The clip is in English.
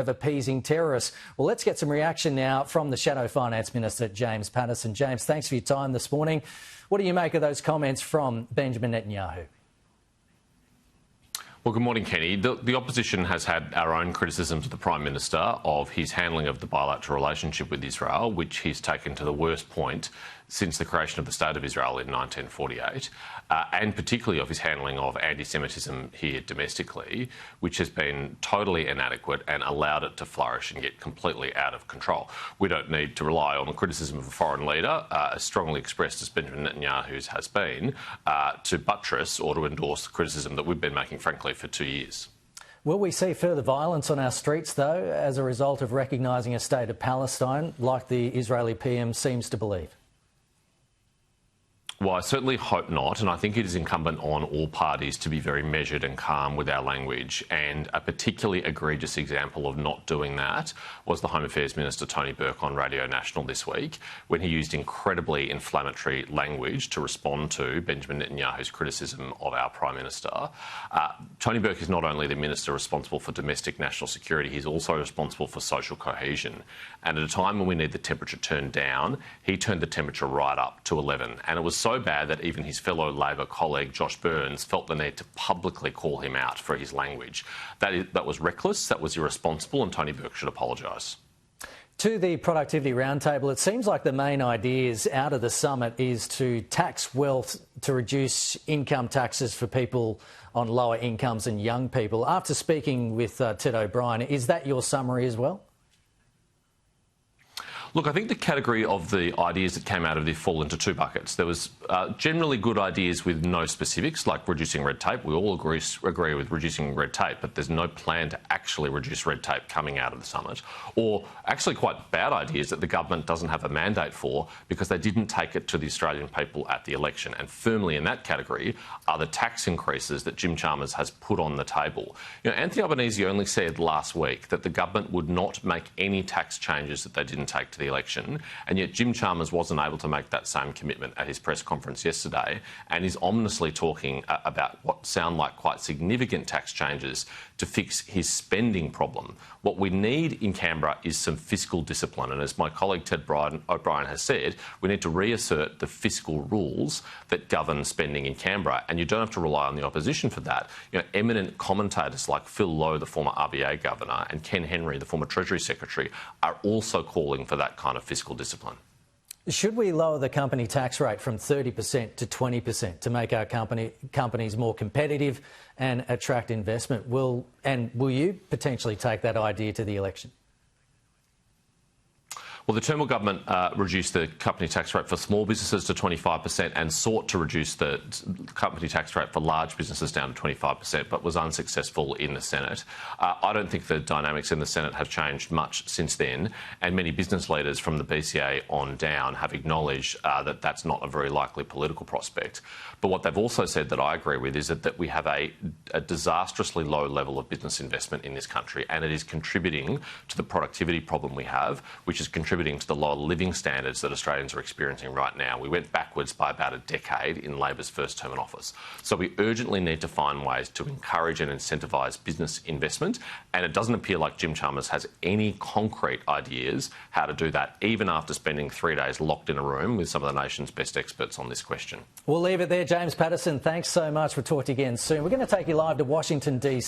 of appeasing terrorists. Well, let's get some reaction now from the Shadow Finance Minister, James Paterson. James, thanks for your time this morning. What do you make of those comments from Benjamin Netanyahu? Well, good morning, Kenny. The opposition has had our own criticisms of the Prime Minister of his handling of the bilateral relationship with Israel, which he's taken to the worst point since the creation of the State of Israel in 1948, and particularly of his handling of anti-Semitism here domestically, which has been totally inadequate and allowed it to flourish and get completely out of control. We don't need to rely on the criticism of a foreign leader, as strongly expressed as Benjamin Netanyahu's has been, to buttress or to endorse the criticism that we've been making, frankly, for 2 years. Will we see further violence on our streets, though, as a result of recognising a state of Palestine, like the Israeli PM seems to believe? Well, I certainly hope not, and I think it is incumbent on all parties to be very measured and calm with our language. And a particularly egregious example of not doing that was the Home Affairs Minister, Tony Burke, on Radio National this week, when he used incredibly inflammatory language to respond to Benjamin Netanyahu's criticism of our Prime Minister. Tony Burke is not only the Minister responsible for domestic national security, he's also responsible for social cohesion. And at a time when we need the temperature turned down, he turned the temperature right up to 11. And it was so bad that even his fellow Labor colleague Josh Burns felt the need to publicly call him out for his language. That was reckless, that was irresponsible, and Tony Burke should apologise. To the productivity roundtable, it seems like the main ideas out of the summit is to tax wealth, to reduce income taxes for people on lower incomes and young people. After speaking with Ted O'Brien, is that your summary as well? Look, I think the category of the ideas that came out of this fall into two buckets. There was generally good ideas with no specifics, like reducing red tape. We all agree with reducing red tape, but there's no plan to actually reduce red tape coming out of the summit. Or actually quite bad ideas that the government doesn't have a mandate for because they didn't take it to the Australian people at the election. And firmly in that category are the tax increases that Jim Chalmers has put on the table. You know, Anthony Albanese only said last week that the government would not make any tax changes that they didn't take to the election, and yet Jim Chalmers wasn't able to make that same commitment at his press conference yesterday, and is ominously talking about what sound like quite significant tax changes to fix his spending problem. What we need in Canberra is some fiscal discipline, and as my colleague Ted O'Brien has said, we need to reassert the fiscal rules that govern spending in Canberra, and you don't have to rely on the opposition for that. You know, eminent commentators like Phil Lowe, the former RBA governor, and Ken Henry, the former Treasury Secretary, are also calling for that kind of fiscal discipline. Should we lower the company tax rate from 30% to 20% to make our companies more competitive and attract investment? Will you potentially take that idea to the election? Well, the Turnbull government reduced the company tax rate for small businesses to 25% and sought to reduce the company tax rate for large businesses down to 25%, but was unsuccessful in the Senate. I don't think the dynamics in the Senate have changed much since then, and many business leaders from the BCA on down have acknowledged that that's not a very likely political prospect. But what they've also said that I agree with is that we have a disastrously low level of business investment in this country, and it is contributing to the productivity problem we have, which is contributing to the lower living standards that Australians are experiencing right now. We went backwards by about a decade in Labor's first term in office. So we urgently need to find ways to encourage and incentivise business investment, and it doesn't appear like Jim Chalmers has any concrete ideas how to do that, even after spending 3 days locked in a room with some of the nation's best experts on this question. We'll leave it there. James Paterson, thanks so much. We'll talk to you again soon. We're going to take you live to Washington, DC.